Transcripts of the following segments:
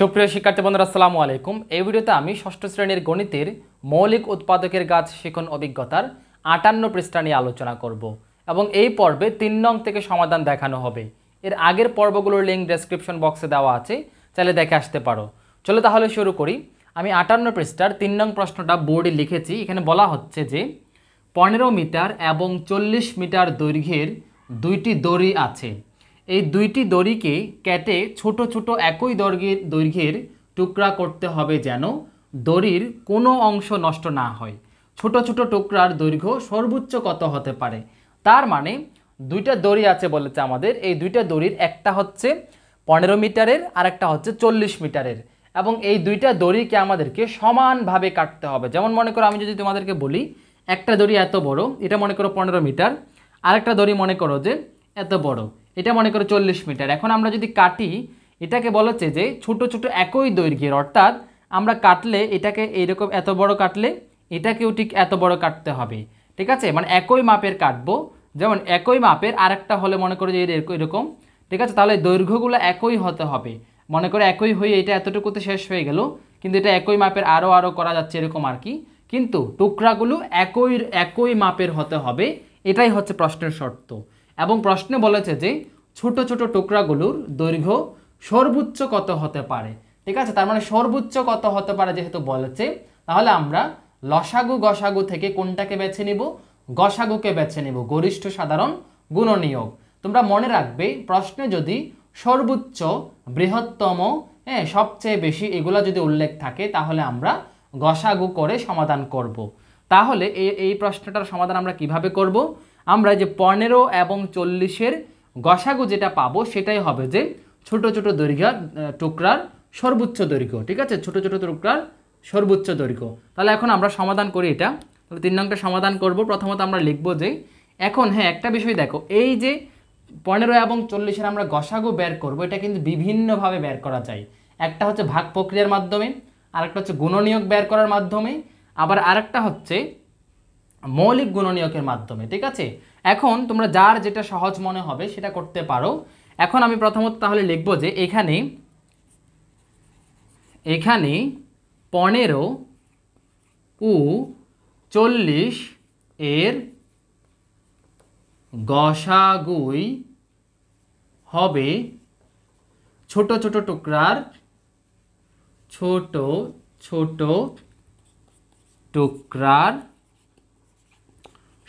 সুপ্রিয় শিক্ষার্থী বন্ধুরা আসসালামু আলাইকুম। এই ভিডিওতে আমি ষষ্ঠ শ্রেণীর গণিতের মৌলিক উৎপাদকের গাছ শিখন অভিজ্ঞতার ৫৮ পৃষ্ঠা নিয়ে আলোচনা করব এবং এই পর্বে ৩ নং থেকে সমাধান দেখানো হবে। এর আগের পর্বগুলোর লিঙ্ক ডেসক্রিপশন বক্সে দেওয়া আছে, চাইলে দেখে আসতে পারো। চলো তাহলে শুরু করি। আমি ৫৮ পৃষ্ঠার ৩ নং প্রশ্নটা বোর্ডে লিখেছি। এখানে বলা হচ্ছে যে ১৫ মিটার এবং ৪০ মিটার দৈর্ঘ্যের দুইটি দড়ি আছে। এই দুইটি দড়িকে কেটে ছোট ছোট একই দৈর্ঘ্যের টুকরা করতে হবে যেন দড়ির কোনো অংশ নষ্ট না হয়। ছোট ছোট টুকরার দৈর্ঘ্য সর্বোচ্চ কত হতে পারে? তার মানে দুইটা দড়ি আছে বলেছে আমাদের। এই দুইটা দড়ির একটা হচ্ছে ১৫ মিটারের আর একটা হচ্ছে ৪০ মিটারের, এবং এই দুইটা দড়িকে আমাদেরকে সমানভাবে কাটতে হবে। যেমন মনে করো আমি যদি তোমাদেরকে বলি একটা দড়ি এত বড়, এটা মনে করো ১৫ মিটার, আরেকটা দড়ি মনে করো যে এত বড়, এটা মনে করো ৪০ মিটার। এখন আমরা যদি কাটি, এটাকে বলেছে যে ছোট ছোট একই দৈর্ঘ্যের, অর্থাৎ আমরা কাটলে এটাকে এইরকম এত বড় কাটলে এটাকেও ঠিক এত বড় কাটতে হবে। ঠিক আছে, মানে একই মাপের কাটবো। যেমন একই মাপের আরেকটা হলে মনে করো যে এরকম, ঠিক আছে, তাহলে দৈর্ঘ্যগুলো একই হতে হবে। মনে করো একই হয়ে এটা এতটুকুতে শেষ হয়ে গেল, কিন্তু এটা একই মাপের আরও করা যাচ্ছে এরকম আর কি, কিন্তু টুকরাগুলো একই মাপের হতে হবে। এটাই হচ্ছে প্রশ্নের শর্ত। এবং প্রশ্নে বলেছে যে ছোট ছোট টুকরাগুলোর দৈর্ঘ্য সর্বোচ্চ কত হতে পারে। ঠিক আছে, তার মানে সর্বোচ্চ কত হতে পারে যেহেতু বলেছে, তাহলে আমরা লসাগু গসাগু থেকে কোনটাকে বেছে নিব? গসাগুকে বেছে নিব, গরিষ্ঠ সাধারণ গুণনীয়ক। তোমরা মনে রাখবে প্রশ্নে যদি সর্বোচ্চ, বৃহত্তম, সবচেয়ে বেশি এগুলো যদি উল্লেখ থাকে তাহলে আমরা গসাগু করে সমাধান করব। তাহলে এই প্রশ্নটার সমাধান আমরা কিভাবে করব? আমরা যে ১৫ এবং ৪০-এর গসাগু যেটা পাবো সেটাই হবে যে ছোট ছোট দৈর্ঘ্যের টুকরার সর্বোচ্চ দৈর্ঘ্য। ঠিক আছে, ছোট ছোট টুকরার সর্বোচ্চ দৈর্ঘ্য। তাহলে এখন আমরা সমাধান করি এটা। তাহলে ৩ নংটা সমাধান করব। প্রথমত আমরা লিখব যে এখন একটা বিষয় দেখো, এই যে ১৫ এবং ৪০-এর আমরা গসাগু বের করব, এটা কিন্তু বিভিন্নভাবে বের করা যায়। একটা হচ্ছে ভাগ প্রক্রিয়ার মাধ্যমে, আরেকটা হচ্ছে গুণনীয়ক বের করার মাধ্যমে, আবার আরেকটা হচ্ছে মৌলিক গুণনীয়কের মাধ্যমে। ঠিক আছে, এখন তোমরা যার যেটা সহজ মনে হবে সেটা করতে পারো। এখন আমি প্রথমত তাহলে লিখব যে এখানে ১৫ ও ৪০ এর গসাগুই হবে ছোট ছোট টুকরার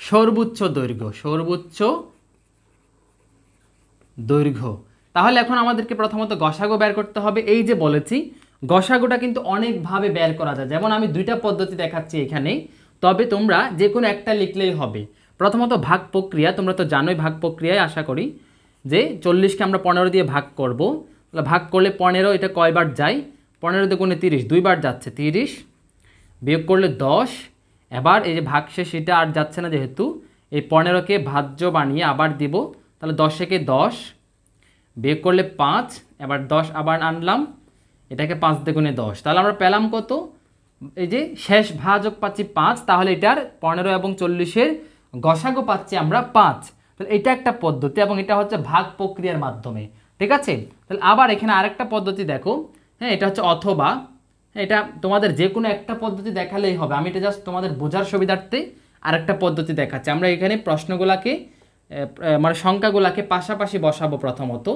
সর্বোচ্চ দৈর্ঘ্য। তাহলে এখন আমাদেরকে প্রথমত গসাগু বের করতে হবে। এই যে বলেছি গসাগুটা কিন্তু অনেকভাবে বের করা যায়। যেমন আমি দুইটা পদ্ধতি দেখাচ্ছি এখানে, তবে তোমরা যে কোনো একটা লিখলেই হবে। প্রথমত ভাগ প্রক্রিয়া, তোমরা তো জানোই ভাগ প্রক্রিয়ায় আশা করি যে ৪০কে আমরা ১৫ দিয়ে ভাগ করব। তাহলে ভাগ করলে ১৫ এটা কয়বার যায়? ১৫ দুগুণে ৩০, দুইবার যাচ্ছে ৩০, বিয়োগ করলে ১০। এবার এই যে ভাগশেষ এটা আর যাচ্ছে না, যেহেতু এই ১৫কে ভাজ্য বানিয়ে আবার দিব। তাহলে ১০-একে ১০, বিয়োগ করলে ৫, এবার ১০ আবার আনলাম, এটাকে ৫ দুগুণে ১০। তাহলে আমরা পেলাম কত? এই যে শেষ ভাজক পাচ্ছি ৫। তাহলে এটার ১৫ এবং ৪০-এর গসাগু পাচ্ছি আমরা ৫। তাহলে এটা একটা পদ্ধতি, এবং এটা হচ্ছে ভাগ প্রক্রিয়ার মাধ্যমে। ঠিক আছে, তাহলে আবার এখানে আরেকটা পদ্ধতি দেখো, এটা হচ্ছে অথবা। এটা তোমাদের যে কোনো একটা পদ্ধতি দেখালেই হবে। আমি এটা জাস্ট তোমাদের বোঝার সুবিধার্থে আরেকটা পদ্ধতি দেখাচ্ছি। আমরা এখানে প্রশ্নগুলোকে মানে সংখ্যাগুলোকে পাশাপাশি বসাবো। প্রথমত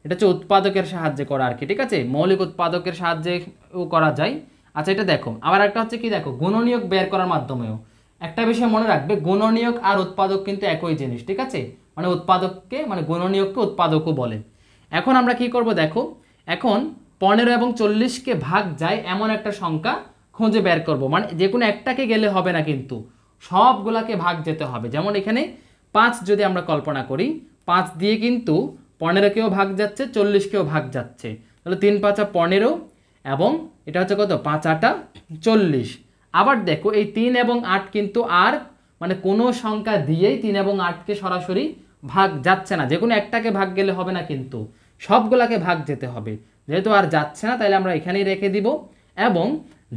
এটা হচ্ছে উৎপাদকের সাহায্যে করা আর কি। ঠিক আছে, মৌলিক উৎপাদকের সাহায্যেও করা যায়। আচ্ছা, এটা দেখো। আবার একটা হচ্ছে কি দেখো, গুণনীয়ক বের করার মাধ্যমেও। একটা বিষয় মনে রাখবে, গুণনীয়ক আর উৎপাদক কিন্তু একই জিনিস। ঠিক আছে, মানে উৎপাদককে, মানে গুণনীয়ককে উৎপাদকও বলে। এখন আমরা কি করব দেখো, এখন ১৫ এবং ৪০-কে ভাগ যায় এমন একটা সংখ্যা খুঁজে বের করব। মানে যে কোনো একটাকে গেলে হবে না, কিন্তু সবগুলাকে ভাগ যেতে হবে। যেমন এখানে ৫ যদি আমরা কল্পনা করি, ৫ দিয়ে কিন্তু ১৫-কেও ভাগ যাচ্ছে, ৪০-কেও ভাগ যাচ্ছে। তাহলে ৩ ৫ ১৫, এবং এটা হচ্ছে কত? ৫ ৮ ৪০। আবার দেখো এই ৩ এবং ৮ কিন্তু আর মানে কোনো সংখ্যা দিয়েই ৩ এবং 8-কে সরাসরি ভাগ যাচ্ছে না। যে কোনো একটাকে ভাগ গেলে হবে না, কিন্তু সবগুলাকে ভাগ যেতে হবে। যেহেতু আর যাচ্ছে না, তাহলে আমরা এখানেই রেখে দিব। এবং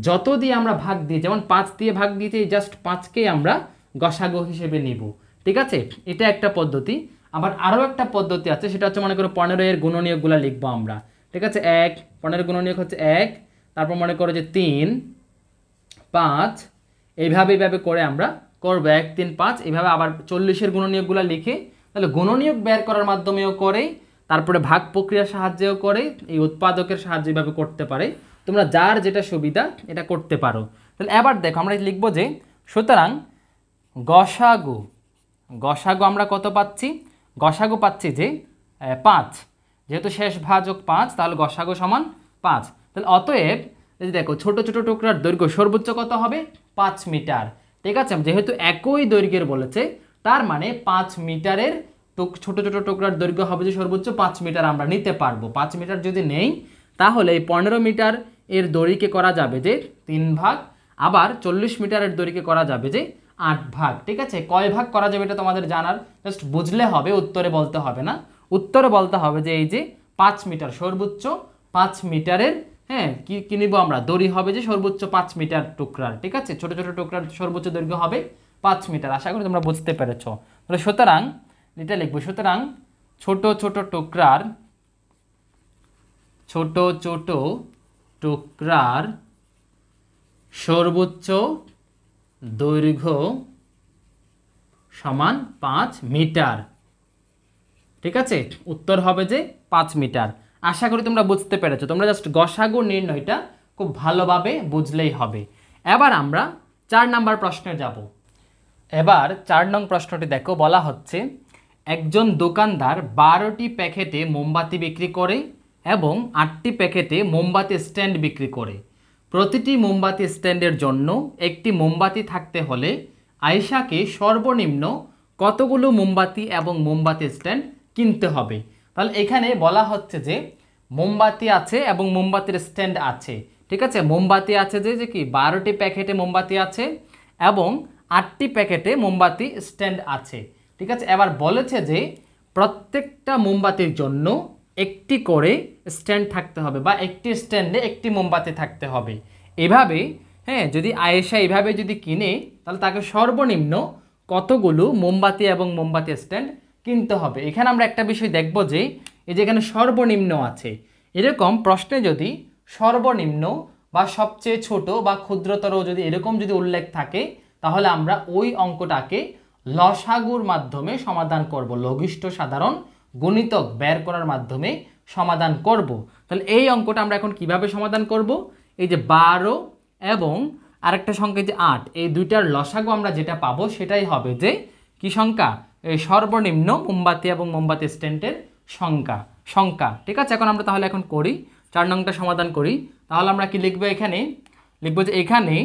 যত দিয়ে আমরা ভাগ দিই, যেমন ৫ দিয়ে ভাগ দিতে জাস্ট ৫কেই আমরা গসাগু হিসেবে নিব। ঠিক আছে, এটা একটা পদ্ধতি। আবার আরও একটা পদ্ধতি আছে, সেটা হচ্ছে মনে করো ১৫ এর গুণনীয়কগুলো লিখবো আমরা। ঠিক আছে 1, 15 গুণনীয়ক হচ্ছে 1, তারপর মনে করো যে 3, 5, এইভাবে করে আমরা করব 1, 3, 5, এইভাবে আবার 40-এর গুণনীয়কগুলো লিখে তাহলে গুণনীয়ক বের করার মাধ্যমেও করে, তারপরে ভাগ প্রক্রিয়ার সাহায্যেও করে, এই উৎপাদকের সাহায্যে এইভাবে করতে পারে। তোমরা যার যেটা সুবিধা এটা করতে পারো। তাহলে এবার দেখো আমরা লিখব যে সুতরাং গসাগু আমরা কত পাচ্ছি? গসাগু পাচ্ছি যে 5, যেহেতু শেষ ভাজক 5 তাহলে গসাগু সমান 5। তাহলে অতএব এই দেখো ছোট ছোট টুকরার দৈর্ঘ্য সর্বোচ্চ কত হবে? 5 মিটার। ঠিক আছে, যেহেতু একই দৈর্ঘ্যের বলেছে তার মানে 5 মিটারের ছোট ছোট টুকরার দৈর্ঘ্য হবে যে সর্বোচ্চ 5 মিটার আমরা নিতে পারবো। 5 মিটার যদি নেই তাহলে এই 15 মিটার এর দড়িকে করা যাবে যে 3 ভাগ, আবার 40 মিটারের দড়িকে করা যাবে যে 8 ভাগ। ঠিক আছে, কয় ভাগ করা যাবে এটা তোমাদের জানার, জাস্ট বুঝলে হবে, উত্তরে বলতে হবে না। উত্তরে বলতে হবে যে এই যে 5 মিটার সর্বোচ্চ 5 মিটারের, হ্যাঁ কি নিব আমরা, দড়ি হবে যে সর্বোচ্চ 5 মিটার টুকরার। ঠিক আছে, ছোট ছোট টুকরার সর্বোচ্চ দৈর্ঘ্য হবে 5 মিটার। আশা করি তোমরা বুঝতে পেরেছো। তাহলে সুতরাং এটা লিখবো, সুতরাং ছোট ছোট টুকরার সর্বোচ্চ দৈর্ঘ্য সমান 5 মিটার। ঠিক আছে, উত্তর হবে যে 5 মিটার। আশা করি তোমরা বুঝতে পেরেছো। তোমরা জাস্ট গসাগু নির্ণয়টা খুব ভালোভাবে বুঝলেই হবে। এবার আমরা 4 নাম্বার প্রশ্নে যাব। এবার 4 নং প্রশ্নটি দেখো, বলা হচ্ছে একজন দোকানদার 12টি প্যাকেটে মোমবাতি বিক্রি করে এবং 8টি প্যাকেটে মোমবাতি স্ট্যান্ড বিক্রি করে। প্রতিটি মোমবাতি স্ট্যান্ডের জন্য একটি মোমবাতি থাকতে হলে আয়েশাকে সর্বনিম্ন কতগুলো মোমবাতি এবং মোমবাতি স্ট্যান্ড কিনতে হবে। তাহলে এখানে বলা হচ্ছে যে মোমবাতি আছে এবং মোমবাতির স্ট্যান্ড আছে। ঠিক আছে, মোমবাতি আছে যে কি 12টি প্যাকেটে মোমবাতি আছে এবং 8টি প্যাকেটে মোমবাতি স্ট্যান্ড আছে। ঠিক আছে, এবার বলেছে যে প্রত্যেকটা মোমবাতির জন্য একটি করে স্ট্যান্ড থাকতে হবে বা একটি স্ট্যান্ডে একটি মোমবাতি থাকতে হবে। এভাবে হ্যাঁ, যদি আয়েশা এভাবে যদি কিনে তাহলে তাকে সর্বনিম্ন কতগুলো মোমবাতি এবং মোমবাতি স্ট্যান্ড কিনতে হবে। এখানে আমরা একটা বিষয় দেখব যে এই যে এখানে সর্বনিম্ন আছে, এরকম প্রশ্নে যদি সর্বনিম্ন বা সবচেয়ে ছোট বা ক্ষুদ্রতর যদি এরকম যদি উল্লেখ থাকে তাহলে আমরা ওই অঙ্কটাকে লসাগুর মাধ্যমে সমাধান করব, লঘিষ্ঠ সাধারণ গুণিতক বের করার মাধ্যমে সমাধান করব। তাহলে এই অঙ্কটা আমরা এখন কিভাবে সমাধান করব? এই যে 12 এবং আরেকটা সংখ্যা যে 8, এই দুইটার লসাগু আমরা যেটা পাবো সেটাই হবে যে কি সংখ্যা? এই সর্বনিম্ন মোমবাতি এবং মোমবাতি স্ট্যান্ডের সংখ্যা। ঠিক আছে, এখন আমরা তাহলে এখন করি 4 নংটা সমাধান করি। তাহলে আমরা কি লিখবো? এখানে লিখবো যে এখানে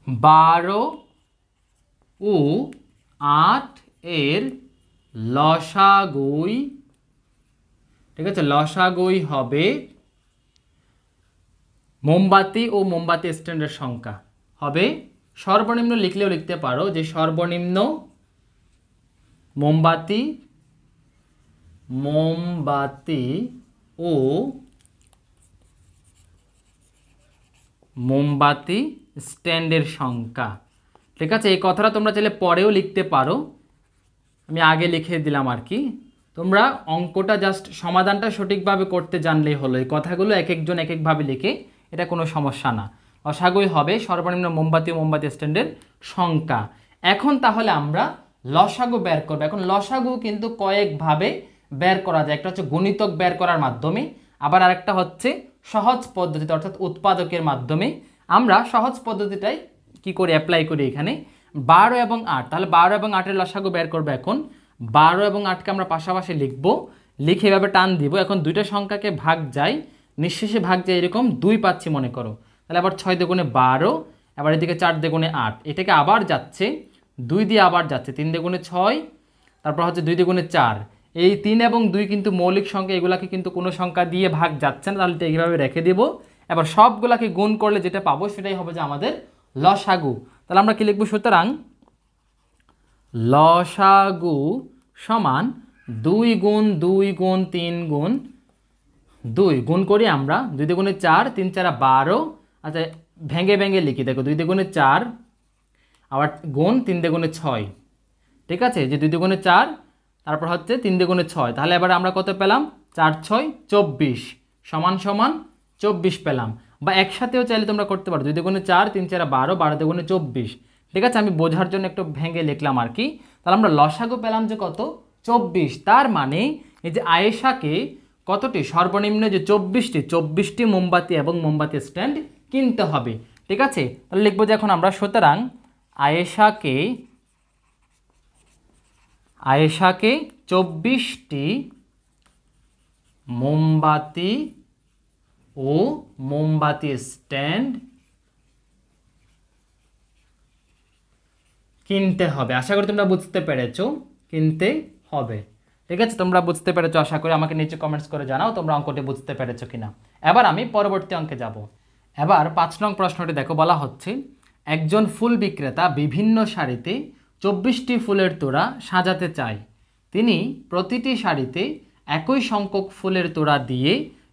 12 ও 8 এর লসাগুই, ঠিক আছে, লসাগুই হবে মোমবাতি ও মোমবাতি স্ট্যান্ডের সংখ্যা হবে সর্বনিম্ন, লিখলেও লিখতে পারো যে সর্বনিম্ন মোমবাতি ও মোমবাতি স্ট্যান্ডের সংখ্যা। ঠিক আছে, এই কথাটা তোমরা চাইলে পরেও লিখতে পারো, আমি আগে লিখে দিলাম আর কি। তোমরা অঙ্কটা জাস্ট সমাধানটা সঠিকভাবে করতে জানলেই হলো। এই কথাগুলো এক একজন এক একভাবে লিখে, এটা কোনো সমস্যা না। লসাগুই হবে সর্বনিম্ন মোমবাতি ও মোমবাতি স্ট্যান্ডের সংখ্যা। এখন তাহলে আমরা লসাগু বের করব। এখন লসাগু কিন্তু কয়েকভাবে বের করা যায়। একটা হচ্ছে গুণিতক বের করার মাধ্যমে, আবার আরেকটা হচ্ছে সহজ পদ্ধতিতে অর্থাৎ উৎপাদকের মাধ্যমে। আমরা সহজ পদ্ধতিটাই কি করে অ্যাপ্লাই করি এখানে 12 এবং 8। তাহলে 12 এবং 8-এর লসাগু বের করবো। এখন 12 এবং 8কে আমরা পাশাপাশি লিখবো, লিখে এভাবে টান দিব। এখন দুইটা সংখ্যাকে ভাগ যায়, নিঃশেষে ভাগ যায়, এরকম 2 পাচ্ছি মনে করো। তাহলে আবার 6 দুগুণে 12, আবার এদিকে 4 দুগুণে 8, এটাকে আবার যাচ্ছে 2 দিয়ে আবার যাচ্ছে 3 দুগুণে 6, তারপর হচ্ছে 2 দুগুণে 4। এই 3 এবং 2 কিন্তু মৌলিক সংখ্যা, এগুলাকে কিন্তু কোনো সংখ্যা দিয়ে ভাগ যাচ্ছে না, তাহলে এইভাবে রেখে দেব। এবার সবগুলাকে গুণ করলে যেটা পাবো সেটাই হবে যে আমাদের লসাগু। তাহলে আমরা কি লিখবো? সুতরাং লসাগু সমান 2 গুণ 2 গুণ 3 গুণ 2 গুণ করি আমরা 2 দুগুণে 4, 3 4 12। আচ্ছা ভেঙে লিখি, দেখো 2 দুগুণে 4, আবার গুণ 3 দুগুণে 6, ঠিক আছে, যে 2 দুগুণে 4, তারপর হচ্ছে 3 দুগুণে 6, তাহলে এবার আমরা কত পেলাম? 4 6 24 সমান সমান 24 পেলাম। বা একসাথেও চাইলে তোমরা করতে পারো, 2 দুগুণে 4, 3 4 12, 12 দুগুণে 24। ঠিক আছে, আমি বোঝার জন্য একটু ভেঙে লিখলাম আর কি। তাহলে আমরা লসাগু পেলাম যে কত? 24। তার মানে এই যে আয়েশাকে কতটি, সর্বনিম্ন যে 24টি মোমবাতি এবং মোমবাতি স্ট্যান্ড কিনতে হবে। ঠিক আছে, তাহলে লিখবো যে এখন আমরা, সুতরাং আয়েশাকে 24টি মোমবাতি ও মোমবাতি স্ট্যান্ড কিনতে হবে। আশা করি তোমরা বুঝতে পেরেছো, কিনতে হবে। ঠিক আছে, তোমরা বুঝতে পেরেছো আশা করি। আমাকে নিচে কমেন্টস করে জানাও তোমরা অঙ্কটি বুঝতে পেরেছো কিনা। এবার আমি পরবর্তী অঙ্কে যাব। এবার 5 নং প্রশ্নটি দেখো, বলা হচ্ছে একজন ফুল বিক্রেতা বিভিন্ন শাড়িতে 24টি ফুলের তোড়া সাজাতে চায়। তিনি প্রতিটি শাড়িতে একই সংখ্যক ফুলের তোড়া দিয়ে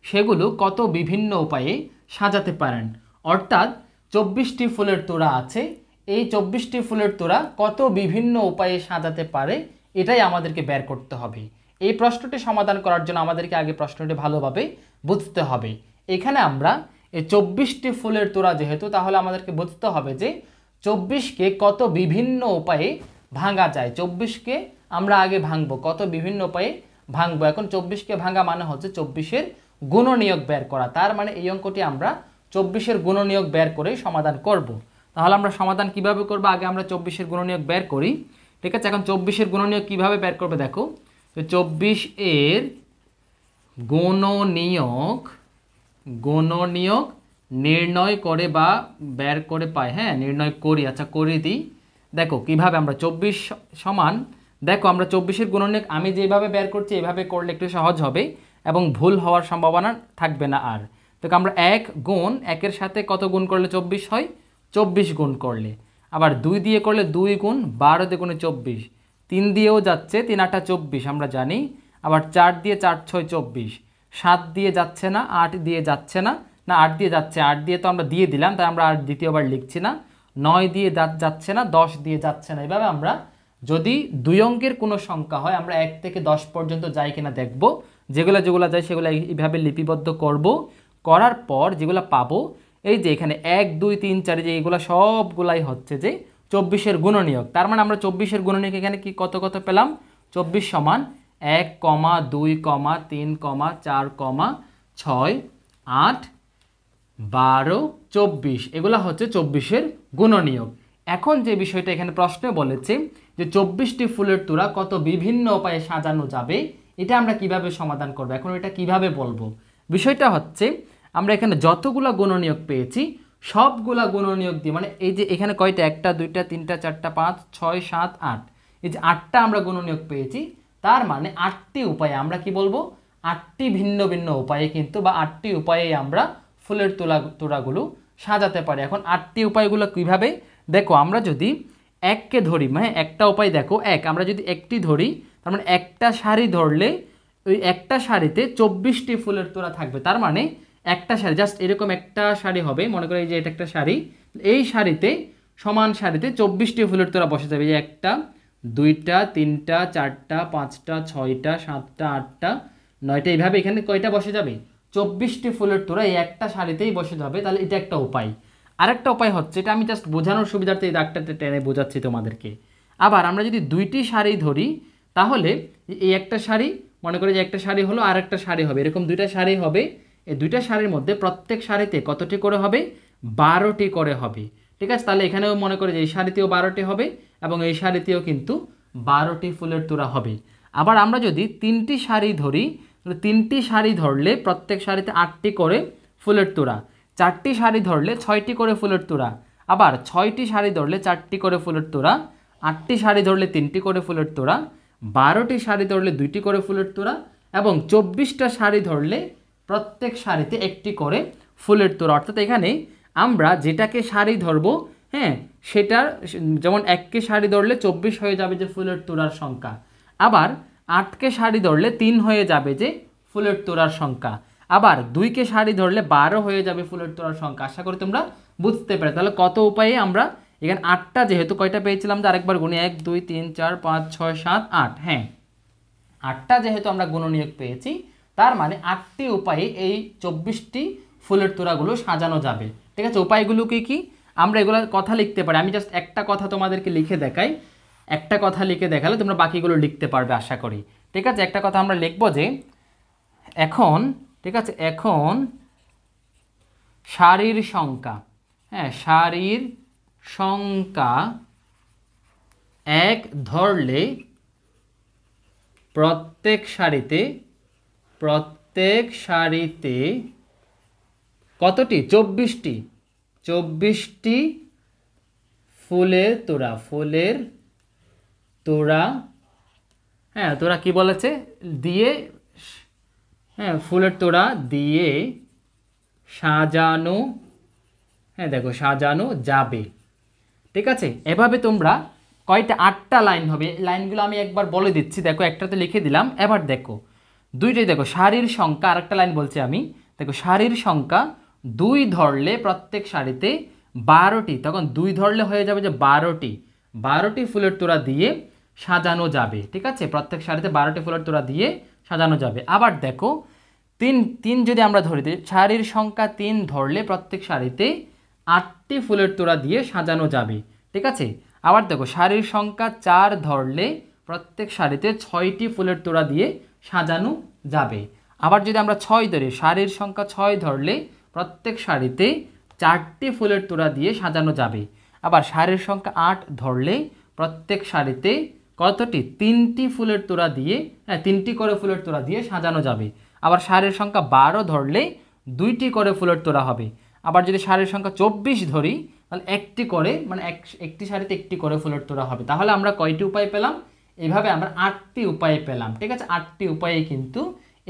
সেগুলো কত বিভিন্ন উপায়ে সাজাতে পারেন। অর্থাৎ 24টি ফুলের তোড়া আছে, এই 24টি ফুলের তোড়া কত বিভিন্ন উপায়ে সাজাতে পারে, এটাই আমাদেরকে বের করতে হবে। এই প্রশ্নটি সমাধান করার জন্য আমাদেরকে আগে প্রশ্নটি ভালোভাবে বুঝতে হবে। এখানে আমরা এই 24টি ফুলের তোড়া যেহেতু, তাহলে আমাদেরকে বুঝতে হবে যে 24কে কত বিভিন্ন উপায়ে ভাঙা যায়। 24কে আমরা আগে ভাঙবো, কত বিভিন্ন উপায়ে ভাঙবো। এখন 24কে ভাঙা মানে হচ্ছে 24-এর গুণনীয়ক বের করা। তার মানে এই অঙ্কটি আমরা 24-এর গুণনীয়ক বের করে সমাধান করব। তাহলে আমরা সমাধান কিভাবে করব? আগে আমরা 24-এর গুণনীয়ক বের করি। ঠিক আছে, এখন 24-এর গুণনীয়ক কিভাবে বের করবে দেখো। তো 24-এর গুণনীয়ক নির্ণয় করে বা বের করে পাই। হ্যাঁ, নির্ণয় করি। আচ্ছা, করে দিই। দেখো কিভাবে আমরা 24 সমান, দেখো আমরা 24-এর গুণনীয়ক আমি যেভাবে বের করছি এভাবে করলে একটু সহজ হবে এবং ভুল হওয়ার সম্ভাবনা থাকবে না আর। তো আমরা 1 গুণ 1-এর সাথে কত গুণ করলে 24 হয়? 24 গুণ করলে। আবার 2 দিয়ে করলে 2 গুণ 12 দুগুণে 24, 3 দিয়েও যাচ্ছে, 3 8 24 আমরা জানি। আবার 4 দিয়ে 4 6 24, 7 দিয়ে যাচ্ছে না, 8 দিয়ে যাচ্ছে না, 8 দিয়ে যাচ্ছে, 8 দিয়ে তো আমরা দিয়ে দিলাম, তাই আমরা আর দ্বিতীয়বার লিখছি না। 9 দিয়ে যাচ্ছে না, 10 দিয়ে যাচ্ছে না। এভাবে আমরা যদি 2 অঙ্কের কোনো সংখ্যা হয়, আমরা 1 থেকে 10 পর্যন্ত যাই কিনা দেখব। যেগুলো যায় সেগুলো এইভাবে লিপিবদ্ধ করব। করার পর যেগুলো পাবো, এই যে এখানে 1 2 3 4 যে এগুলো সবগুলাই হচ্ছে যে 24-এর গুণনীয়ক। তার মানে আমরা 24-এর গুণনীয়ক এখানে কি কত পেলাম? 24 সমান 1, 2, 3, 4, 6, 8, 12, 24 এগুলো হচ্ছে 24-এর গুণনীয়ক। এখন যে বিষয়টা এখানে প্রশ্নে বলেছে যে 24টি ফুলের তোড়া কত বিভিন্ন উপায়ে সাজানো যাবে, এটা আমরা কিভাবে সমাধান করব। এখন এটা কিভাবে বলবো? বিষয়টা হচ্ছে আমরা এখানে যতগুলা গুণনীয়ক পেয়েছি সবগুলা গুণনীয়ক দিয়ে, মানে এই যে এখানে কয়টা, 1টা 2টা 3টা 4টা 5 6 7 8, এই যে 8টা আমরা গুণনীয়ক পেয়েছি। তার মানে 8টি উপায়ে আমরা কি বলবো, 8টি ভিন্ন ভিন্ন উপায়ে কিন্তু, বা 8টি উপায়ে আমরা ফুলের তোড়াগুলো সাজাতে পারি। এখন 8টি উপায়গুলো কিভাবে দেখো, আমরা যদি 1কে ধরি, মানে একটা উপায় দেখো 1, আমরা যদি 1টি ধরি, তার মানে একটা শাড়ি ধরলে ওই একটা শাড়িতে 24টি ফুলের তোড়া থাকবে। তার মানে একটা শাড়ি, জাস্ট এরকম একটা শাড়ি হবে, মনে করি যে এটা একটা শাড়ি, এই শাড়িতে সমান শাড়িতে 24টি ফুলের তোড়া বসে যাবে। যে 1টা 2টা 3টা 4টা 5টা 6টা 7টা 8টা 9টা, এইভাবে এখানে কয়টা বসে যাবে? 24টি ফুলের তোড়া এই একটা শাড়িতেই বসে যাবে। তাহলে এটা একটা উপায়। আরেকটা উপায় হচ্ছে, এটা আমি জাস্ট বোঝানোর সুবিধার্থে এই দাগটা টেনে বোঝাচ্ছি তোমাদেরকে। আবার আমরা যদি 2টি শাড়ি ধরি, তাহলে এই একটা শাড়ি, মনে করি যে একটা শাড়ি হলো আর একটা শাড়ি হবে, এরকম 2টা শাড়ি হবে। এই 2টা শাড়ির মধ্যে প্রত্যেক শাড়িতে কতটি করে হবে? 12টি করে হবে। ঠিক আছে, তাহলে এখানেও মনে করি যে এই শাড়িতেও 12টি হবে এবং এই শাড়িতেও কিন্তু 12টি ফুলের তোড়া হবে। আবার আমরা যদি 3টি শাড়ি ধরি, 3টি শাড়ি ধরলে প্রত্যেক শাড়িতে 8টি করে ফুলের তোড়া, 4টি শাড়ি ধরলে 6টি করে ফুলের তোড়া, আবার 6টি শাড়ি ধরলে 4টি করে ফুলের তোড়া, 8টি শাড়ি ধরলে 3টি করে ফুলের তোড়া, 12টি শাড়ি ধরলে 2টি করে ফুলের তোড়া এবং 24টা শাড়ি ধরলে প্রত্যেক শাড়িতে 1টি করে ফুলের তোড়া। অর্থাৎ এখানে আমরা যেটাকে শাড়ি ধরবো, হ্যাঁ, সেটার যেমন 1কে শাড়ি ধরলে 24 হয়ে যাবে যে ফুলের তোড়ার সংখ্যা, আবার 8কে শাড়ি ধরলে 3 হয়ে যাবে যে ফুলের তোড়ার সংখ্যা, আবার 2কে শাড়ি ধরলে 12 হয়ে যাবে ফুলের তোড়ার সংখ্যা। আশা করি তোমরা বুঝতে পারো। তাহলে কত উপায়ে আমরা এখানে 8টা যেহেতু কয়টা পেয়েছিলাম যে আরেকবার গুণি 1 2 3 4 5 6 7 8, হ্যাঁ 8টা যেহেতু আমরা গুণনীয়ক পেয়েছি তার মানে 8টি উপায়ে এই 24টি ফুলের তোড়াগুলো সাজানো যাবে। ঠিক আছে, উপায়গুলো কি কি আমরা এগুলোর কথা লিখতে পারি। আমি জাস্ট একটা কথা তোমাদেরকে লিখে দেখাই, একটা কথা লিখে দেখালে তোমরা বাকিগুলো লিখতে পারবে আশা করি। ঠিক আছে, একটা কথা আমরা লিখবো যে এখন, ঠিক আছে, এখন সারির সংখ্যা, হ্যাঁ সারির সংখ্যা 1 ধরলে প্রত্যেক সারিতে কতটি? 24টি ফুলের তোড়া, হ্যাঁ তোড়া কি বলেছে দিয়ে, হ্যাঁ ফুলের তোড়া দিয়ে সাজানো, হ্যাঁ দেখো সাজানো যাবে। ঠিক আছে, এভাবে তোমরা কয়টা 8টা লাইন হবে, লাইনগুলো আমি একবার বলে দিচ্ছি। দেখো একটাতে লিখে দিলাম, এবার দেখো দুইটাই দেখো সারির সংখ্যা, আরেকটা লাইন বলছি আমি, দেখো সারির সংখ্যা 2 ধরলে প্রত্যেক সারিতে 12টি, তখন 2 ধরলে হয়ে যাবে যে 12টি ফুলের তোড়া দিয়ে সাজানো যাবে। ঠিক আছে, প্রত্যেক সারিতে 12টি ফুলের তোড়া দিয়ে সাজানো যাবে। আবার দেখো 3 যদি আমরা ধরি, সারির সংখ্যা 3 ধরলে প্রত্যেক সারিতে 8টি ফুলের তোড়া দিয়ে সাজানো যাবে। ঠিক আছে, আবার দেখো সারির সংখ্যা 4 ধরলে প্রত্যেক সারিতে 6টি ফুলের তোড়া দিয়ে সাজানো যাবে। আবার যদি আমরা 6 ধরি, সারির সংখ্যা 6 ধরলে প্রত্যেক সারিতে 4টি ফুলের তোড়া দিয়ে সাজানো যাবে। আবার সারির সংখ্যা 8 ধরলে প্রত্যেক সারিতে কতটি? 3টি ফুলের তোড়া দিয়ে, হ্যাঁ 3টি করে ফুলের তোড়া দিয়ে সাজানো যাবে। আবার সারির সংখ্যা 12 ধরলে 2টি করে ফুলের তোড়া হবে। আবার যদি সারির সংখ্যা 24 ধরি তাহলে একটি করে, মানে একটি সারিতে একটি করে ফুলের তোড়া হবে। তাহলে আমরা কয়টি উপায় পেলাম? এইভাবে আমরা 8টি উপায় পেলাম। ঠিক আছে, 8টি উপায়ে কিন্তু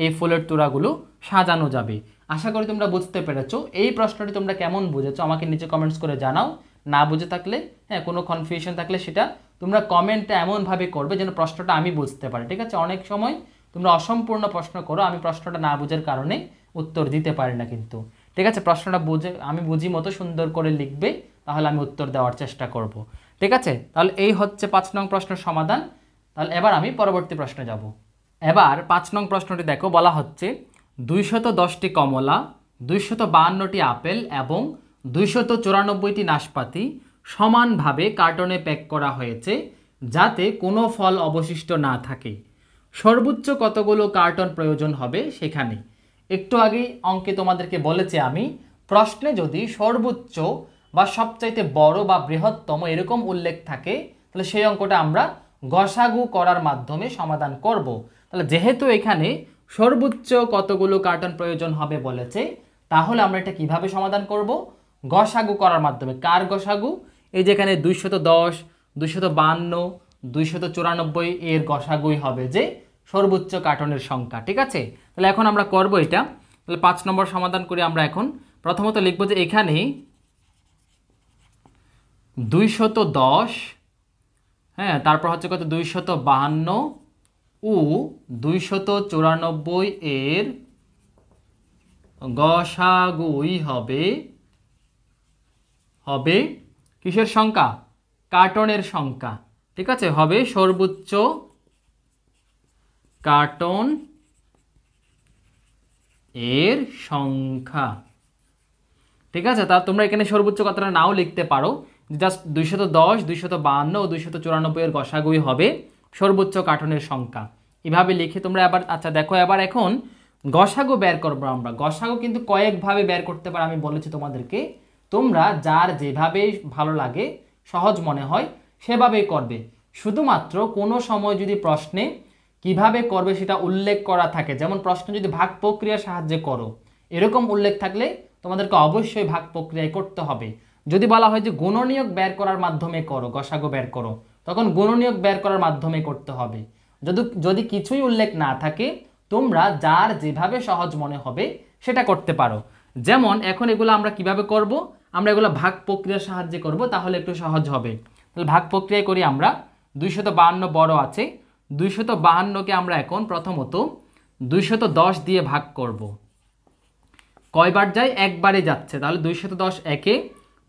এই ফুলের তোড়াগুলো সাজানো যাবে। আশা করি তোমরা বুঝতে পেরেছো। এই প্রশ্নটি তোমরা কেমন বুঝেছো আমাকে নিচে কমেন্টস করে জানাও। না বুঝে থাকলে, হ্যাঁ কোনো কনফিউশন থাকলে সেটা তোমরা কমেন্টে এমনভাবে করবে যেন প্রশ্নটা আমি বুঝতে পারি। ঠিক আছে, অনেক সময় তোমরা অসম্পূর্ণ প্রশ্ন করো, আমি প্রশ্নটা না বুঝার কারণে উত্তর দিতে পারি না কিন্তু। ঠিক আছে, প্রশ্নটা বুঝে আমি বুঝি মতো সুন্দর করে লিখবে, তাহলে আমি উত্তর দেওয়ার চেষ্টা করব। ঠিক আছে, তাহলে এই হচ্ছে 5 নং প্রশ্নের সমাধান। তাহলে এবার আমি পরবর্তী প্রশ্নে যাব। এবার 5 নং প্রশ্নটি দেখো, বলা হচ্ছে 210টি কমলা, 252টি আপেল এবং 294টি নাশপাতি সমানভাবে কার্টনে প্যাক করা হয়েছে যাতে কোনো ফল অবশিষ্ট না থাকে। সর্বোচ্চ কতগুলো কার্টন প্রয়োজন হবে সেখানে। একটু আগেই অঙ্কে তোমাদেরকে বলেছি আমি, প্রশ্নে যদি সর্বোচ্চ বা সবচাইতে বড় বা বৃহত্তম এরকম উল্লেখ থাকে তাহলে সেই অঙ্কটা আমরা গসাগু করার মাধ্যমে সমাধান করব। তাহলে যেহেতু এখানে সর্বোচ্চ কতগুলো কার্টন প্রয়োজন হবে বলেছে, তাহলে আমরা এটা কিভাবে সমাধান করব? গসাগু করার মাধ্যমে। কার গসাগু? এই যেখানে 210, 252, 294 এর গসাগুই হবে যে সর্বোচ্চ কার্টনের সংখ্যা। ঠিক আছে, তাহলে এখন আমরা করব এটা। তাহলে 5 নম্বর সমাধান করে আমরা এখন প্রথমত লিখব যে এখানে 210, হ্যাঁ তারপর হচ্ছে কত 252 ও 294 এর গসাগুই হবে কিসের সংখ্যা? কার্টনের সংখ্যা। ঠিক আছে, হবে সর্বোচ্চ কার্টন এর সংখ্যা। ঠিক আছে, তা তোমরা এখানে সর্বোচ্চ কথাটা নাও লিখতে পারো, জাস্ট 210, 252 ও 294 এর গসাগুই হবে সর্বোচ্চ কার্টনের সংখ্যা। এভাবে লিখে তোমরা আবার, আচ্ছা দেখো এবার এখন গসাগু বের করবো আমরা। গসাগু কিন্তু কয়েকভাবে বের করতে পারো, আমি বলেছি তোমাদেরকে, তোমরা যার যেভাবে ভালো লাগে সহজ মনে হয় সেভাবেই করবে। শুধুমাত্র কোনো সময় যদি প্রশ্নে কিভাবে করবে সেটা উল্লেখ করা থাকে, যেমন প্রশ্ন যদি ভাগ প্রক্রিয়ার সাহায্যে করো এরকম উল্লেখ থাকলে তোমাদেরকে অবশ্যই ভাগ প্রক্রিয়ায় করতে হবে। যদি বলা হয় যে গুণনীয়ক বের করার মাধ্যমে করো, গসাগু বের করো, তখন গুণনীয়ক বের করার মাধ্যমে করতে হবে। যদি কিছুই উল্লেখ না থাকে তোমরা যার যেভাবে সহজ মনে হবে সেটা করতে পারো। যেমন এখন এগুলো আমরা কিভাবে করব? আমরা এগুলো ভাগ প্রক্রিয়ার সাহায্যে করব, তাহলে একটু সহজ হবে। তাহলে ভাগ প্রক্রিয়ায় করি আমরা। 252 বড় আছে, 252কে আমরা এখন প্রথমত 210 দিয়ে ভাগ করব। কয়বার যায়? একবারে যাচ্ছে, তাহলে 210 একে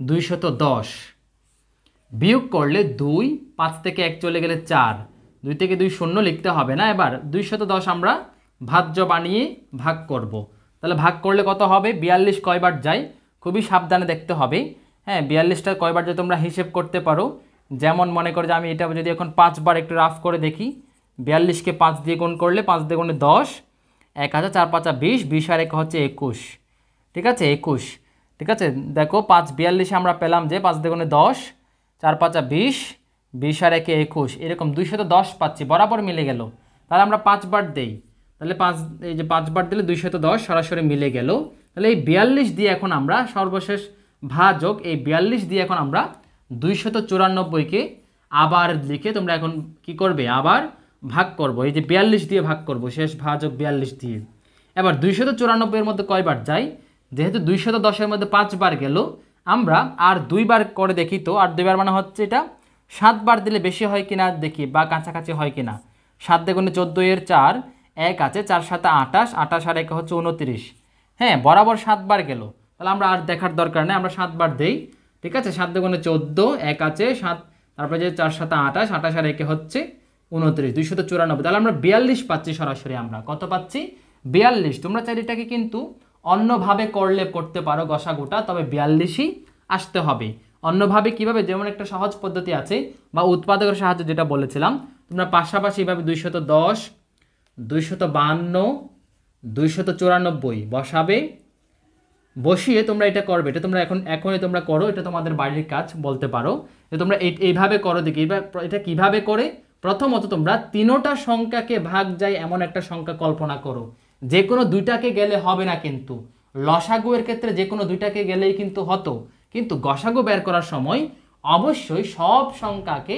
210, বিয়োগ করলে 2, 5 থেকে 1 চলে গেলে 4, 2 থেকে 2 শূন্য লিখতে হবে না। এবার 210 আমরা ভাজ্য বানিয়ে ভাগ করব। তাহলে ভাগ করলে কত হবে? 42 কয়বার যায় খুবই সাবধানে দেখতে হবে। হ্যাঁ, 42টা কয়বার যায় তোমরা হিসেব করতে পারো। যেমন মনে করো যে আমি এটা যদি এখন 5 বার একটু রাফ করে দেখি, 42কে 5 দিয়ে গুণ করলে 5 দিয়ে গুণে 10, 1 হাজার 4 5 20, 20 আর 1 হচ্ছে 21। ঠিক আছে, 21। ঠিক আছে, দেখো 5 42 আমরা পেলাম যে 5 দিয়ে গুণে 10, 4 5 20, 20 আর 1 21, এরকম 210 পাচ্ছি, বরাবর মিলে গেল। তাহলে আমরা 5 বার দেই, তাহলে 5, এই যে 5 বার দিলে 210 সরাসরি মিলে গেল। তাহলে এই 42 দিয়ে এখন আমরা সর্বশেষ ভাজক, এই 42 দিয়ে এখন আমরা 294কে আবার লিখে তোমরা এখন কি করবে? আবার ভাগ করব, এই যে 42 দিয়ে ভাগ করব, শেষ ভাজক 42 দিয়ে। এবার 294 এর মধ্যে কয়বার যায়? যেহেতু 210 এর মধ্যে 5 বার গেল, আমরা আর 2 বার করে দেখি তো। আর 2 বার মানে হচ্ছে এটা 7 বার দিলে বেশি হয় কিনা দেখি, বা কাছাকাছি হয় কিনা। 7 দিয়ে গুণে 14 এর 4, 1 আছে, 4 7 28, 28 আর 1 হচ্ছে 29। হ্যাঁ, বরাবর 7 বার গেল। তাহলে আমরা আর দেখার দরকার নেই, আমরা 7 বার দেই। ঠিক আছে, 7 দিয়ে গুণে 14, 1 আছে 7, তারপরে যে 4 7 28, 28 আর 1 হচ্ছে 29, 294। তাহলে আমরা 42 পাচ্ছি সরাসরি। আমরা কত পাচ্ছি? 42। তোমরা চাইলে এটাকে কিন্তু অন্যভাবে করলে করতে পারো গসাগুটা, তবে 42ই আসতে হবে। অন্যভাবে কিভাবে? যেমন একটা সহজ পদ্ধতি আছে, বা উৎপাদকের সাহায্যে যেটা বলেছিলাম, তোমরা পাশাপাশি এইভাবে 210, 252, 294 বসাবে। বসিয়ে তোমরা এটা করবে, এটা তোমরা এখনই তোমরা করো, এটা তোমাদের বাড়ির কাজ বলতে পারো। যে তোমরা এইভাবে করো দেখি। এটা কিভাবে করে? প্রথমত তোমরা তিনোটা সংখ্যাকে ভাগ যায় এমন একটা সংখ্যা কল্পনা করো। যে কোনো দুইটাকে গেলে হবে না, কিন্তু লসাগু এর ক্ষেত্রে যে কোনো দুইটাকে গেলেই কিন্তু হতো, কিন্তু গসাগু বের করার সময় অবশ্যই সব সংখ্যাকে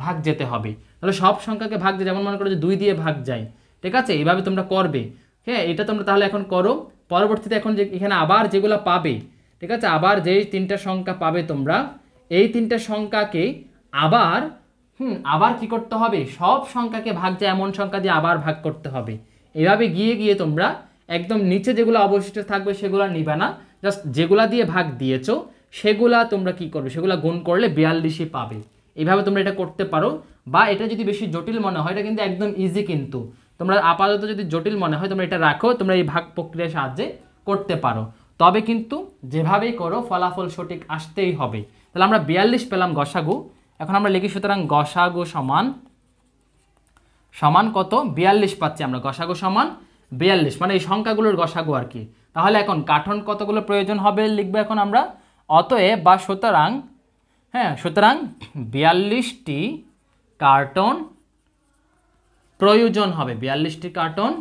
ভাগ যেতে হবে। তাহলে সব সংখ্যাকে ভাগ যায়, যেমন মনে করো যে 2 দিয়ে ভাগ যায়। ঠিক আছে, এইভাবে তোমরা করবে। হ্যাঁ, এটা তোমরা তাহলে এখন করো। পরবর্তীতে এখন যে এখানে আবার যেগুলো পাবে, ঠিক আছে, আবার যেই 3টা সংখ্যা পাবে তোমরা, এই 3টা সংখ্যাকে আবার আবার কি করতে হবে? সব সংখ্যাকে ভাগ যায় এমন সংখ্যা দিয়ে আবার ভাগ করতে হবে। এভাবে গিয়ে গিয়ে তোমরা একদম নিচে যেগুলো অবশিষ্ট থাকবে সেগুলো নিবে না, জাস্ট যেগুলা দিয়ে ভাগ দিয়েছো সেগুলা তোমরা কি করবে? সেগুলা গুণ করলে 42ই পাবে। এইভাবে তোমরা এটা করতে পারো। বা এটা যদি বেশি জটিল মনে হয়, এটা কিন্তু একদম ইজি। কিন্তু তোমরা আপাতত যদি জটিল মনে হয়, তোমরা এটা রাখো, তোমরা এই ভাগ প্রক্রিয়ার সাহায্যে করতে পারো। তবে কিন্তু যেভাবেই করো ফলাফল সঠিক আসতেই হবে। তাহলে আমরা 42 পেলাম গসাগু। এখন আমরা লিখি, সুতরাং গসাগু সমান সমান কত? 42 পাচ্ছি আমরা। গসাগু সমান 42, মানে এই সংখ্যাগুলোর গসাগু আর কি। তাহলে এখন কার্টন কতগুলো প্রয়োজন হবে লিখবো এখন আমরা। অতএব বা সুতরাং, হ্যাঁ, সুতরাং 42টি কার্টন প্রয়োজন হবে। 42টি কার্টন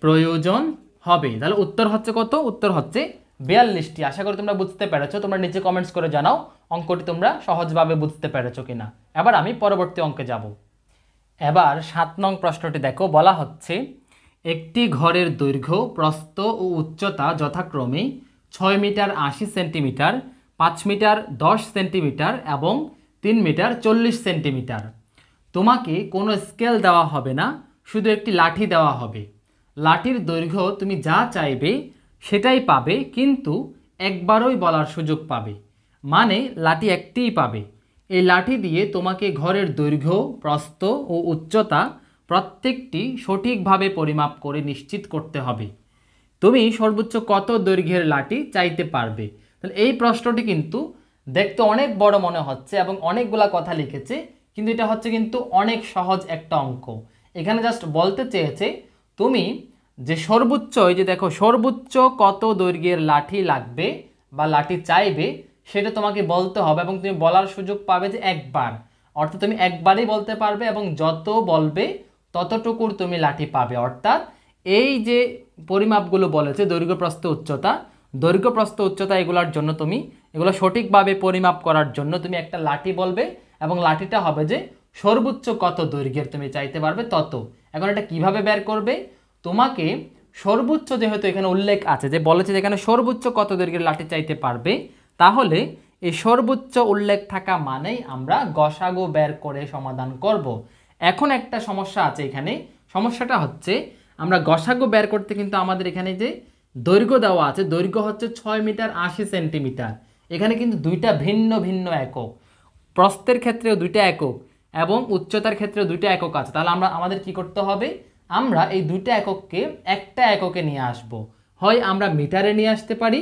প্রয়োজন হবে। তাহলে উত্তর হচ্ছে কত? উত্তর হচ্ছে 42টি। আশা করি তোমরা বুঝতে পেরেছো। তোমরা নিচে কমেন্টস করে জানাও অঙ্কটি তোমরা সহজভাবে বুঝতে পেরেছো কিনা। এবার আমি পরবর্তী অঙ্কে যাব। এবার 7 নং প্রশ্নটি দেখো, বলা হচ্ছে একটি ঘরের দৈর্ঘ্য, প্রস্থ ও উচ্চতা যথাক্রমে 6 মিটার 80 সেন্টিমিটার, 5 মিটার 10 সেন্টিমিটার এবং 3 মিটার 40 সেন্টিমিটার। তোমাকে কোনো স্কেল দেওয়া হবে না, শুধু একটি লাঠি দেওয়া হবে। লাঠির দৈর্ঘ্য তুমি যা চাইবে সেটাই পাবে, কিন্তু একবারই বলার সুযোগ পাবে। মানে লাঠি একটিই পাবে। এই লাঠি দিয়ে তোমাকে ঘরের দৈর্ঘ্য, প্রস্থ ও উচ্চতা প্রত্যেকটি সঠিকভাবে পরিমাপ করে নিশ্চিত করতে হবে। তুমি সর্বোচ্চ কত দৈর্ঘ্যের লাঠি চাইতে পারবে? তাহলে এই প্রশ্নটি কিন্তু দেখতে অনেক বড় মনে হচ্ছে এবং অনেকগুলা কথা লিখেছে, কিন্তু এটা হচ্ছে কিন্তু অনেক সহজ একটা অঙ্ক। এখানে জাস্ট বলতে চেয়েছে তুমি যে সর্বোচ্চ, এই যে দেখো, সর্বোচ্চ কত দৈর্ঘ্যের লাঠি লাগবে বা লাঠি চাইবে সেটা তোমাকে বলতে হবে, এবং তুমি বলার সুযোগ পাবে যে একবার। অর্থাৎ তুমি একবারই বলতে পারবে এবং যত বলবে ততটুকুর তুমি লাঠি পাবে। অর্থাৎ এই যে পরিমাপগুলো বলেছে, দৈর্ঘ্য, প্রস্থ, উচ্চতা, দৈর্ঘ্য, প্রস্থ, উচ্চতা, এগুলোর জন্য তুমি এগুলো সঠিকভাবে পরিমাপ করার জন্য তুমি একটা লাঠি বলবে, এবং লাঠিটা হবে যে সর্বোচ্চ কত দৈর্ঘ্যের তুমি চাইতে পারবে তত। এখন এটা কিভাবে বের করবে? তোমাকে সর্বোচ্চ, যেহেতু এখানে উল্লেখ আছে যে বলেছে যে এখানে সর্বোচ্চ কত দৈর্ঘ্যের লাঠি চাইতে পারবে, তাহলে এই সর্বোচ্চ উল্লেখ থাকা মানেই আমরা গসাগু বের করে সমাধান করব। এখন একটা সমস্যা আছে এখানে। সমস্যাটা হচ্ছে আমরা গসাগু বের করতে কিন্তু আমাদের এখানে যে দৈর্ঘ্য দেওয়া আছে, দৈর্ঘ্য হচ্ছে 6 মিটার 80 সেন্টিমিটার। এখানে কিন্তু দুইটা ভিন্ন ভিন্ন একক, প্রস্থের ক্ষেত্রেও দুইটা একক এবং উচ্চতার ক্ষেত্রেও দুইটা একক আছে। তাহলে আমাদের কি করতে হবে, আমরা এই দুইটা একককে একটা এককে নিয়ে আসব। হয় আমরা মিটারে নিয়ে আসতে পারি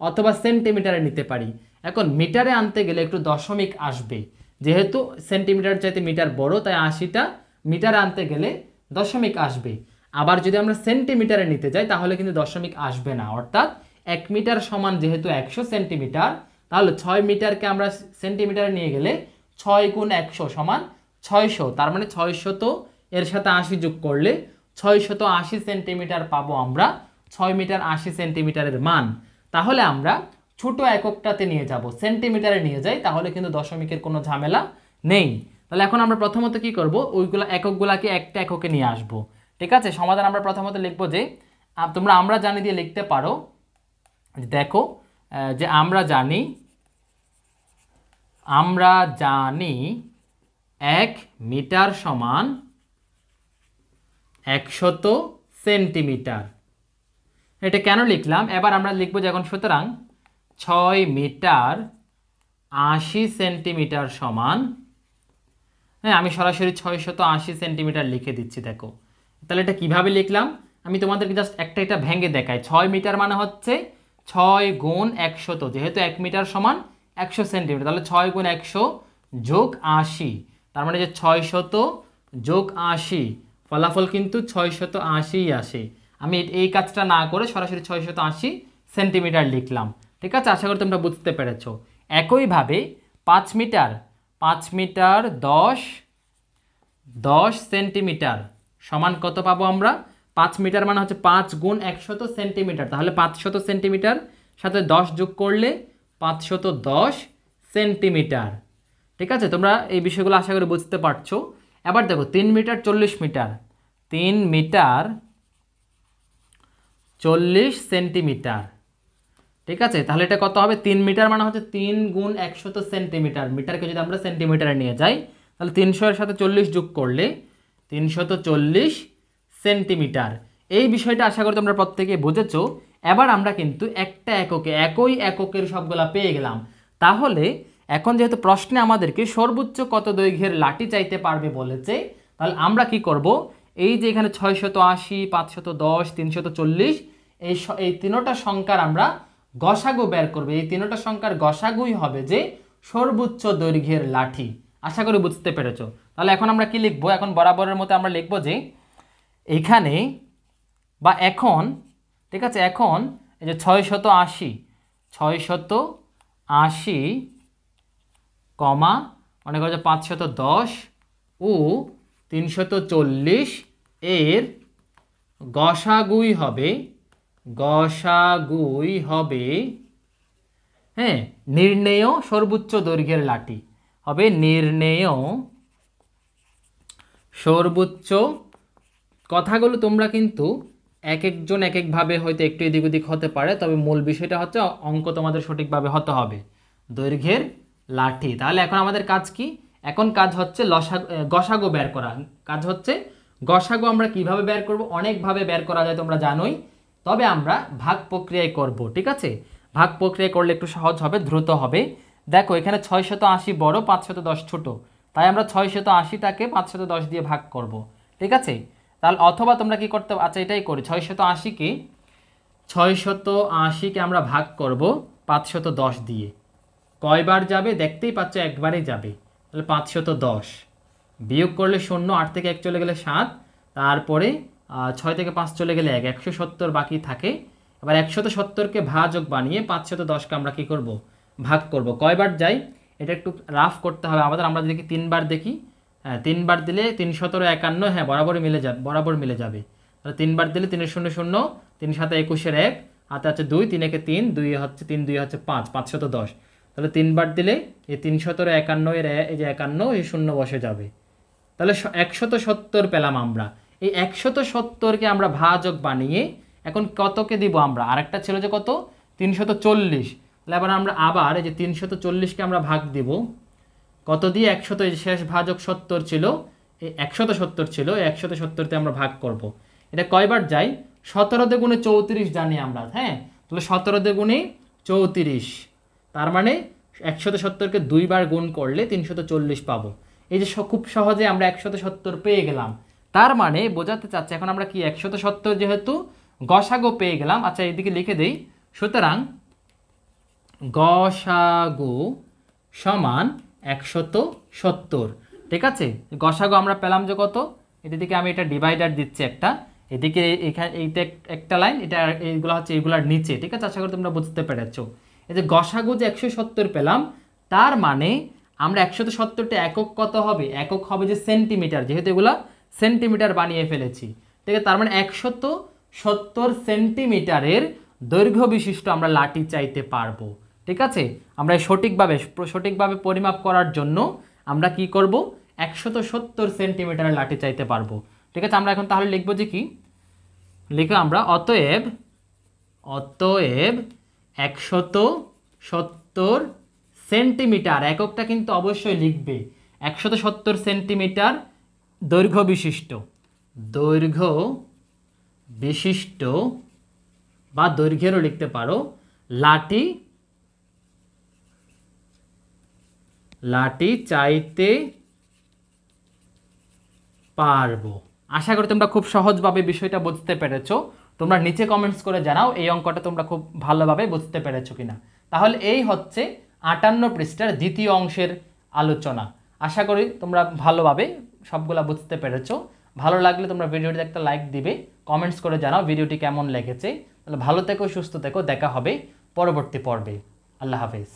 অথবা সেন্টিমিটারে নিতে পারি। এখন মিটারে আনতে গেলে একটু দশমিক আসবে, যেহেতু সেন্টিমিটার চাইতে মিটার বড়, তাই 80টা মিটারে আনতে গেলে দশমিক আসবে। আবার যদি আমরা সেন্টিমিটারে নিতে যাই তাহলে কিন্তু দশমিক আসবে না, অর্থাৎ 1 মিটার সমান যেহেতু 100 সেন্টিমিটার, তাহলে 6 মিটারকে আমরা সেন্টিমিটারে নিয়ে গেলে 6 গুণ 100 সমান 600। তার মানে 600 এর সাথে 80 যোগ করলে 680 সেন্টিমিটার পাবো আমরা, 6 মিটার 80 সেন্টিমিটারের মান। তাহলে আমরা ছোট এককটাতে নিয়ে যাব, সেন্টিমিটারে নিয়ে যাই, তাহলে কিন্তু দশমিকের কোনো ঝামেলা নেই। তাহলে এখন আমরা প্রথমত কি করব, ওইগুলো এককগুলাকে একটা এককে নিয়ে আসব। ঠিক আছে, সমাধান আমরা প্রথমত লিখব যে তোমরা আমরা জানি দিয়ে লিখতে পারো। দেখো যে আমরা জানি 1 মিটার সমান 100 সেন্টিমিটার। এটা কেন লিখলাম, এবার আমরা লিখবো যে এখন সুতরাং 6 মিটার 80 সেন্টিমিটার সমান, হ্যাঁ আমি সরাসরি 680 সেন্টিমিটার লিখে দিচ্ছি। দেখো তাহলে এটা কিভাবে লিখলাম, আমি তোমাদেরকে জাস্ট এটা ভেঙে দেখাই। 6 মিটার মানে হচ্ছে 6 গুণ 100, যেহেতু 1 মিটার সমান 100 সেন্টিমিটার, তাহলে 6 গুণ 100 যোগ 80, তার মানে যে 600 যোগ 80, ফলাফল কিন্তু 680 আসে। আমি এই কাজটা না করে সরাসরি 680 সেন্টিমিটার লিখলাম। ঠিক আছে, আশা করি তোমরা বুঝতে পেরেছো। একইভাবে 5 মিটার 10 সেন্টিমিটার সমান কত পাবো আমরা, 5 মিটার মানে হচ্ছে 5 গুণ 100 সেন্টিমিটার, তাহলে 500 সেন্টিমিটার সাথে 10 যোগ করলে 510 সেন্টিমিটার। ঠিক আছে, তোমরা এই বিষয়গুলো আশা করি বুঝতে পারছো। এবার দেখো 3 মিটার 40 মিটার, 3 মিটার 40 সেন্টিমিটার। ঠিক আছে, তাহলে এটা কত হবে, 3 মিটার মানে হচ্ছে 3 গুণ 100 সেন্টিমিটার, মিটারকে যদি আমরা সেন্টিমিটারে নিয়ে যাই তাহলে 300 এর সাথে 40 যোগ করলে 340 সেন্টিমিটার। এই বিষয়টা আশা করি তোমরা প্রত্যেকে বুঝেছো। এবার আমরা কিন্তু একটা এককে, একই একের সবগুলা পেয়ে গেলাম। তাহলে এখন যেহেতু প্রশ্নে আমাদেরকে সর্বোচ্চ কত দৈর্ঘ্যের লাঠি চাইতে পারবে বলেছে, তাহলে আমরা কি করব, এই যে এখানে 680, 510, 340, এই তিনোটা সংখ্যার আমরা গসাগু বের করবে। এই তিনোটা সংখ্যার গসাগুই হবে যে সর্বোচ্চ দৈর্ঘ্যের লাঠি। আশা করি বুঝতে পেরেছো। তাহলে এখন আমরা কি লিখবো, এখন বরাবরের মতো আমরা লিখবো যে এইখানে বা এখন, ঠিক আছে, এখন এই যে 680 কমা মনে করো যে 510 ও 340 এর গসাগুই হবে হ্যাঁ নির্ণেয় সর্বোচ্চ দৈর্ঘ্যের লাঠি হবে, নির্ণেয় সর্বোচ্চ। কথাগুলো তোমরা কিন্তু এক একজন এক একভাবে হয়তো একটু এদিক ওদিক হতে পারে, তবে মূল বিষয়টা হচ্ছে অঙ্ক তোমাদের সঠিকভাবে হতে হবে, দৈর্ঘ্যের লাঠি। তাহলে এখন আমাদের কাজ কি, এখন কাজ হচ্ছে গসাগু বের করা। কাজ হচ্ছে গসাগু আমরা কিভাবে বের করব, অনেকভাবে বের করা যায় তোমরা জানোই, তবে আমরা ভাগ প্রক্রিয়ায় করব। ঠিক আছে, ভাগ প্রক্রিয়া করলে একটু সহজ হবে, দ্রুত হবে। দেখো এখানে 680 বড়, 510 ছোট, তাই আমরা 680টাকে 510 দিয়ে ভাগ করব। ঠিক আছে, তাহলে অথবা তোমরা কি করতে, আচ্ছা এটাই করি, 680কে আমরা ভাগ করব 510 দিয়ে। কয়বার যাবে দেখতেই পাচ্ছ, একবারেই যাবে। তাহলে 510 বিয়োগ করলে 0, 8 থেকে 1 চলে গেলে 7, তারপরে 6 থেকে 5 চলে গেলে 1, 170 বাকি থাকে। এবার 170কে ভাজক বানিয়ে 510কে আমরা কি করব, ভাগ করব। কয়বার যাই এটা একটু রাফ করতে হবে আমাদের। আমরা যদি 3বার দেখি, হ্যাঁ 3বার দিলে 3 17 51, হ্যাঁ বরাবর মিলে যাবে। তাহলে 3বার দিলে 3 0 0, 3 7 21 1, হাতে আছে 2, 3 1 3, 2 হচ্ছে 3, 2 হচ্ছে 5, 510। তাহলে 3বার দিলে এই 3 17 51 এর এই যে 51 এই 0 বসে যাবে। তাহলে 170 পেলাম আমরা। এই 170কে আমরা ভাজক বানিয়ে এখন কতকে দিব আমরা, আরেকটা ছিল যে কত, 340। তাহলে এবার আমরা আবার এই যে 340কে আমরা ভাগ দিব কত দিয়ে, 100, এই শেষ ভাজক 70 ছিল, এই 170 ছিল, এই 170তে আমরা ভাগ করব। এটা কয়বার যাই, 17 দিয়ে গুণে 34 জানি আমরা, হ্যাঁ তাহলে 17 দিয়ে গুণে 34, তার মানে 170কে 2 বার গুণ করলে 340 পাবো। এই যে খুব সহজে আমরা 170 পেয়ে গেলাম। তার মানে বোঝাতে চাচ্ছে এখন আমরা কি 170 যেহেতু গসাগু পেয়ে গেলাম। আচ্ছা এইদিকে লিখে দেই, সুতরাং গসাগু সমান 170। ঠিক আছে, গসাগু আমরা পেলাম যে কত, এদিকে আমি এটা ডিভাইডার দিচ্ছি একটা, এদিকে এখানে এইটা একটা লাইন, এটা এইগুলো হচ্ছে এইগুলার নিচে। ঠিক আছে, আশা করি তোমরা বুঝতে পেরেছো। এই যে গসাগু যে 170 পেলাম, তার মানে আমরা 170টা একক কত হবে, একক হবে যে সেন্টিমিটার, যেহেতু এগুলা সেন্টিমিটার বানিয়ে ফেলেছি। ঠিক আছে, তার মানে 170 সেন্টিমিটারের দৈর্ঘ্য বিশিষ্ট আমরা লাঠি চাইতে পারবো। ঠিক আছে, আমরা সঠিকভাবে পরিমাপ করার জন্য আমরা কি করব, 170 সেন্টিমিটারের লাঠি চাইতে পারবো। ঠিক আছে, আমরা এখন তাহলে লিখবো যে কি, লিখে আমরা অতএব 170 সেন্টিমিটার, এককটা কিন্তু অবশ্যই লিখবে, 170 সেন্টিমিটার দৈর্ঘ্য বিশিষ্ট বা দৈর্ঘ্যেরও লিখতে পারো লাঠি চাইতে পারবো। আশা করি তোমরা খুব সহজভাবে বিষয়টা বুঝতে পেরেছো। তোমরা নিচে কমেন্টস করে জানাও এই অঙ্কটা তোমরা খুব ভালোভাবে বুঝতে পেরেছো কিনা। তাহলে এই হচ্ছে 58 পৃষ্ঠার দ্বিতীয় অংশের আলোচনা। আশা করি তোমরা ভালোভাবে সবগুলা বুঝতে পেরেছো। ভালো লাগলে তোমরা ভিডিওটিতে একটা লাইক দিবে, কমেন্টস করে জানাও ভিডিওটি কেমন লেগেছে। তাহলে ভালো থেকো, সুস্থ থেকো, দেখা হবে পরবর্তী পর্বে। আল্লাহ হাফেজ।